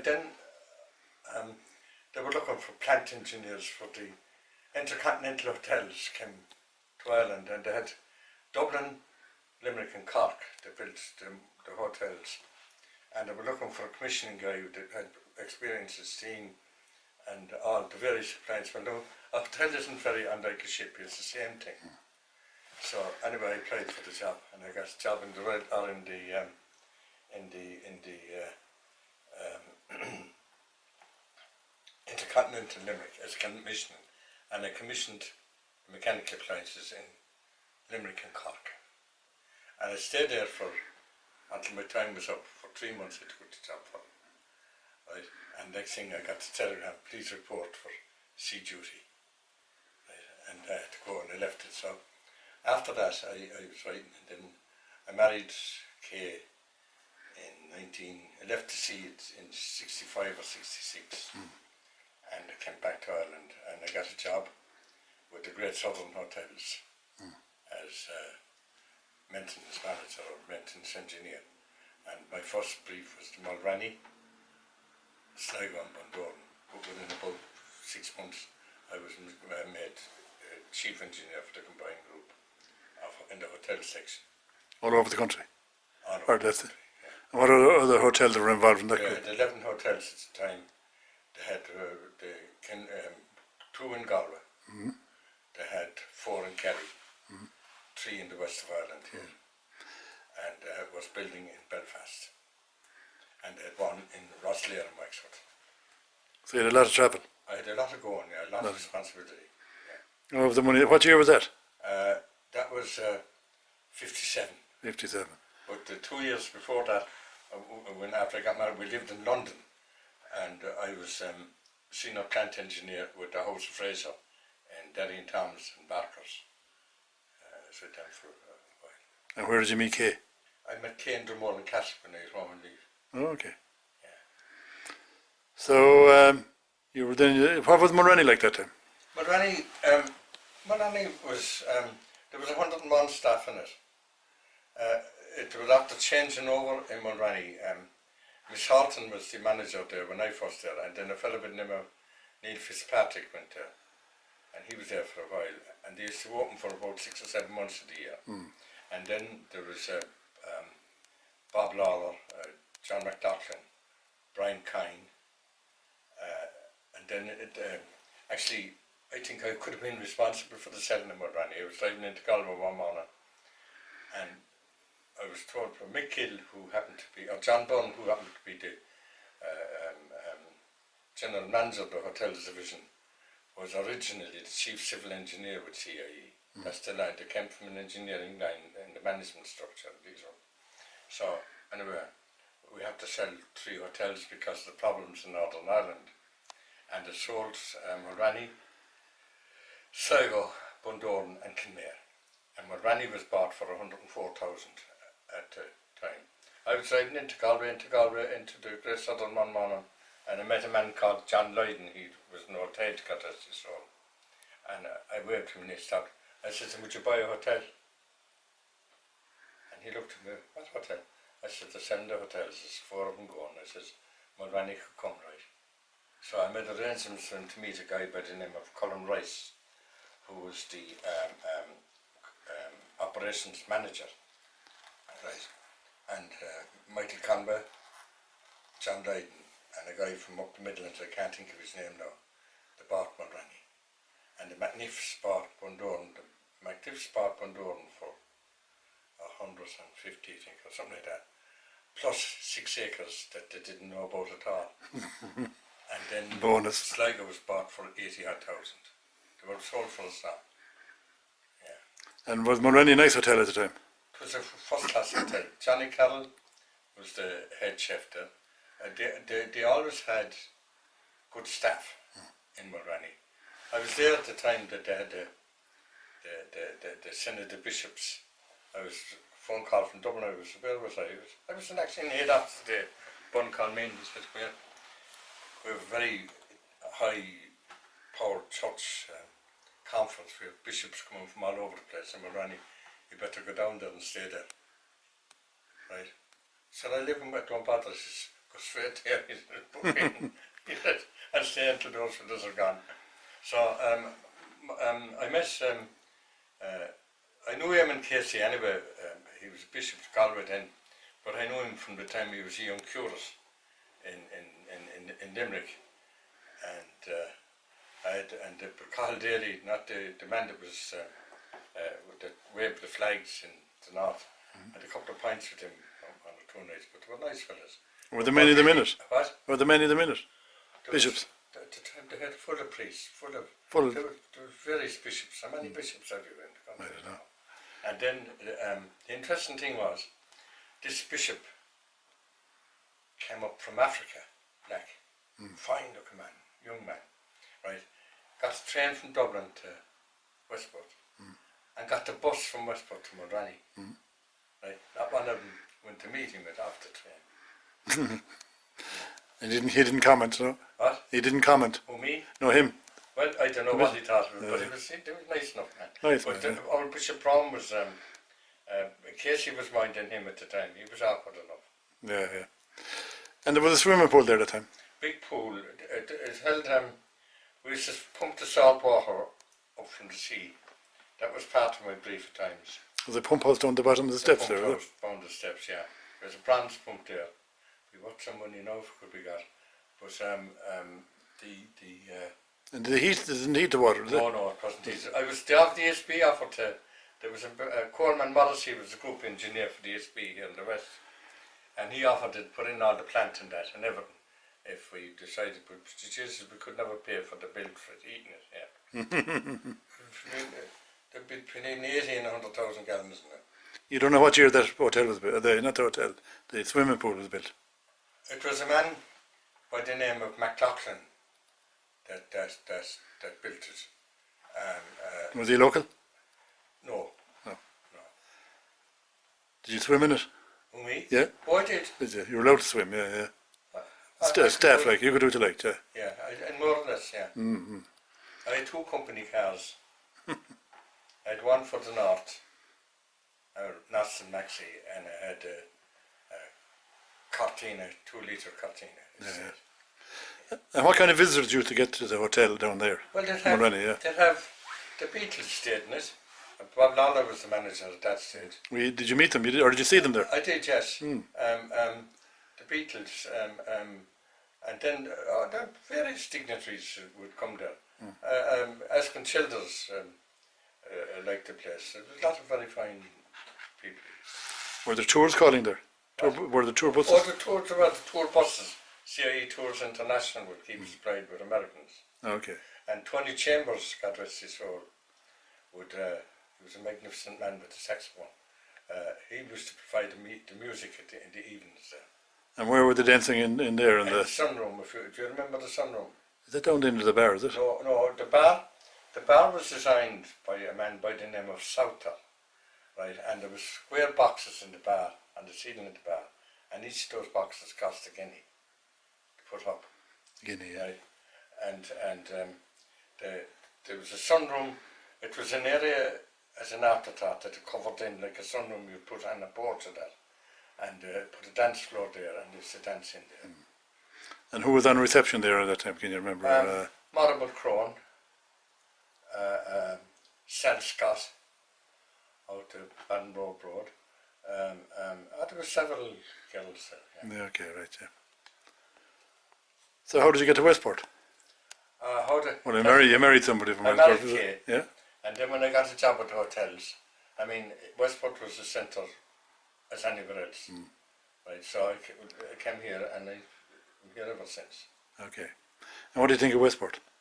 then they were looking for plant engineers for the intercontinental hotels came to Ireland, and they had Dublin, Limerick and Cork. They built the hotels, and they were looking for a commissioning guy who had experience of steam and all the various appliances. Well, no, a hotel isn't very unlike a ship, it's the same thing. So anyway, I applied for the job, and I got a job in the Intercontinental Limerick as commissioning, and I commissioned mechanical appliances in Limerick and Cork. And I stayed there until my time was up. For 3 months I took the job for, right? And next thing I got the telegram, please report for sea duty. Right? And I had to go, and I left it. So after that I was writing, and then I married Kay I left the sea in 65 or 66. And I came back to Ireland, and I got a job with the Great Southern Hotels as maintenance manager or maintenance engineer. And my first brief was to Mulranney, Sligo and Bundoran. But within about 6 months I was made chief engineer for the combined group in the hotel section. All over the country? All over the country, yeah. And what are other hotels that were involved in that group? They had 11 hotels at the time. They had 2 in Galway. They had 4 in Kerry, 3 in the west of Ireland here, and was building in Belfast. And they had 1 in Rosslare and Wexford. So you had a lot of travel? I had a lot of going, yeah, a lot of responsibility. Yeah. Oh, the money. What year was that? That was 57. 57. But the 2 years before that, when after I got married, we lived in London, and I was senior plant engineer with the House of Fraser in Derry and Thomas and Barker's. I was with them for a while. And where did you meet Kay? I met Kay in Dromore and Castle when I was home and leave. Oh, okay. Yeah. So you were then. What was Mulranney like that time? Mulranney was there was 101 staff in it. It was after changing over in Mulranney. Miss Horton was the manager there when I first there, and then a fellow by the name of Neil Fitzpatrick went there, and he was there for a while, and they used to open for about 6 or 7 months of the year. And then there was Bob Lawler, John McLaughlin, Brian Kine, and then actually I think I could have been responsible for the selling of Mulranney. I was driving into Galway one morning, and I was told from Mick Kill, who happened to be, or John Bunn, who happened to be the general manager of the hotels division, was originally the chief civil engineer with CIE. That's the line. They came from an engineering line in the management structure. So anyway, we had to sell 3 hotels because of the problems in Northern Ireland, and they sold Mulranney, Sligo, Bundoran and Kinmare. And Mulranney was bought for 104,000 at the time. I was driving into Galway, into the Great Southern one morning, and I met a man called John Lydon. He was an old head cut as he saw. And I waved to him and he stopped. I said to him, would you buy a hotel? And he looked at me, what hotel? I said, there's 7 hotels, there's 4 of them going. I said, Mulranney could come, right? So I made arrangements for him to meet a guy by the name of Colin Rice, who was the operations manager, right? And Michael Conway, John Lydon, and a guy from up the Midlands, I can't think of his name now, they bought Mulranney. And the Magnificent bought Bundoran for 150, I think, or something like that, plus 6 acres that they didn't know about at all. And then bonus. Sligo was bought for 80,000. They were sold for a stop. Yeah. And was Mulranney a nice hotel at the time? It was a first-class hotel. Johnny Carroll was the head chef there. They always had good staff in Mulranney. I was there at the time that they had the Synod of Bishops. I was phone call from Dublin. Where was I? I was actually in head office today. Buncombe Main. He said, we have a very high-powered church conference. We have bishops coming from all over the place in Mulranney. You better go down there and stay there. Right? So I live in don't bother. He says, go straight there. He said, book in. He said, and stay until those fellas are gone. So I met, I knew him in Casey anyway. He was Bishop of Galway then, but I knew him from the time he was a young curate in Limerick. And the Cahal Daly, not the man that was that waved the flags in the north, had a couple of pints with him on the 2 nights, but they were nice fellas. Were there many of them in it? What? Were there many of them in it? Bishops? At the time they had full of priests, Full of- there were various bishops, how many bishops everywhere in the I country. don't know. And then the interesting thing was, this bishop came up from Africa, black, fine looking man, young man, right? Got the train from Dublin to Westport, and got the bus from Westport to Mulranney. Right? Not one of them went to meet him off the train. And he didn't comment, no? What? He didn't comment. Who, me? No, him. Well, I don't know what he thought of it, but he was nice enough, man. Nice but man, our Bishop Brown was, Casey was minding him at the time. He was awkward enough. Yeah, yeah. And there was a swimming pool there at the time. Big pool. It held, we used to pump the salt water up from the sea. That was part of my brief at times. Was a pump house down the bottom of the steps there, was it? Down the steps, yeah. There's a bronze pump there. We worked some money now could we got. But And the heat didn't heat the water, did it? no, it wasn't easy. I was the ASB offered to. There was a Coleman Morrissey was the group engineer for the ASB here in the west, and he offered to put in all the plant and that and everything. If we decided, but Jesus, we could never pay for the bill for it, eating it. Yeah. There'd be between 80 and 100,000 gallons in it. You don't know what year that hotel was built, not the hotel, the swimming pool was built. It was a man by the name of McLaughlin that built it. Was he local? No. Did you swim in it? Who, me? Yeah. Oh, I did. Did you? You were allowed to swim, yeah. I Staff, could- like, you could do what you liked, yeah. Yeah, and more or less, yeah. Mm-hmm. I had 2 company cars. I had one for the north, North and Maxi, and I had a Cortina, 2-litre Cortina. Yeah. And what kind of visitors do you to get to the hotel down there? Well, they'd have, Mulranney, yeah. they'd have the Beatles stayed in it. Bob Lawler was the manager at that stage. Did you meet them, or did you see them there? I did, yes. The Beatles, and then the various dignitaries would come there. Askin Childers liked the place. There was a lot of very fine people. Were there tours calling there? Were there tour buses? Oh, there were the tour buses. CIE Tours International would keep supplied with Americans. Okay. And Tony Chambers, God rest his soul, he was a magnificent man with the saxophone. He used to provide the music in the evenings there. And where were they dancing in there? And the sunroom, do you remember the sunroom? Is that down the end of the bar, is it? No, the bar was designed by a man by the name of Souther, right? And there was square boxes in the bar, on the ceiling of the bar, and each of those boxes cost a guinea to put up. Guinea, yeah. Right? And there was a sunroom. It was an area as an afterthought that it covered in like a sunroom. You put on a porch of that, and put a dance floor there, and used to dance in there. And who was on reception there at that time? Can you remember? Marable Crone, Sal Scott, out to Banbrough Road. There were several girls there. Yeah. Yeah, okay, right, yeah. So how did you get to Westport? Well, you married somebody from I Westport, married is Kay. it? Yeah? And then when I got a job at the hotels, I mean, Westport was the centre as anywhere else. Right, so I came here and I'm here ever since. Okay. And what do you think of Westport?